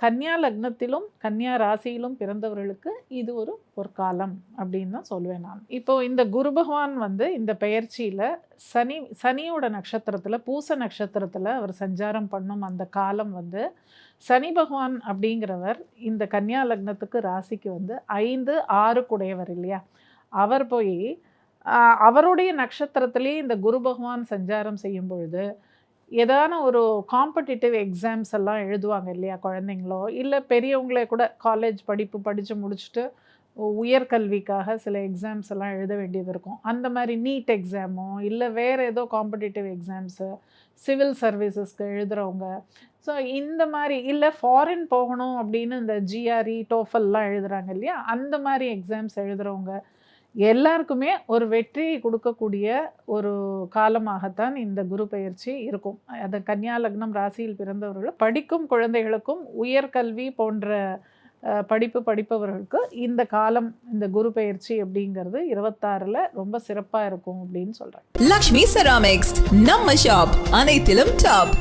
கன்னியா லக்னத்திலும் கன்னியா ராசியிலும் பிறந்தவர்களுக்கு இது ஒரு பொற்காலம் அப்படின்னு தான் சொல்லுவேன் நான். இப்போ இந்த குரு பகவான் வந்து இந்த பெயர்ச்சியில் சனியோட நட்சத்திரத்தில் பூச நட்சத்திரத்தில் அவர் சஞ்சாரம் பண்ணும் அந்த காலம் வந்து சனி பகவான் அப்படிங்கிறவர் இந்த கன்னியா லக்னத்துக்கு ராசிக்கு வந்து 5, 6 குடையவர் இல்லையா, அவர் போய் அவருடைய நட்சத்திரத்திலேயே இந்த குரு பகவான் சஞ்சாரம் செய்யும் பொழுது ஏதான ஒரு காம்படிட்டிவ் எக்ஸாம்ஸ் எல்லாம் எழுதுவாங்க இல்லையா குழந்தைங்களோ, இல்லை பெரியவங்களே கூட காலேஜ் படிப்பு படித்து முடிச்சுட்டு உயர்கல்விக்காக சில எக்ஸாம்ஸ் எல்லாம் எழுத வேண்டியது இருக்கும். அந்த மாதிரி நீட் எக்ஸாமோ இல்லை வேறு ஏதோ காம்படிட்டிவ் எக்ஸாம்ஸு சிவில் சர்வீசஸ்க்கு எழுதுகிறவங்க, ஸோ இந்த மாதிரி இல்லை ஃபாரின் போகணும் அப்படின்னு இந்த ஜிஆர்இ டோஃபல்லாம் எழுதுகிறாங்க இல்லையா, அந்த மாதிரி எக்ஸாம்ஸ் எழுதுகிறவங்க எல்லாருக்குமே ஒரு வெற்றியை கொடுக்கக்கூடிய ஒரு காலமாகத்தான் இந்த குரு பெயர்ச்சி இருக்கும். அது கன்னியா லக்னம் ராசியில் பிறந்தவர்கள் படிக்கும் குழந்தைகளுக்கும் உயர்கல்வி போன்ற படிப்பவர்களுக்கு இந்த காலம், இந்த குரு பெயர்ச்சி அப்படிங்கிறது 26ல் ரொம்ப சிறப்பாக இருக்கும் அப்படின்னு சொல்கிறேன். லக்ஷ்மி செராமிக்ஸ் நம்ம ஷாப் அனைத்திலும் டாப்.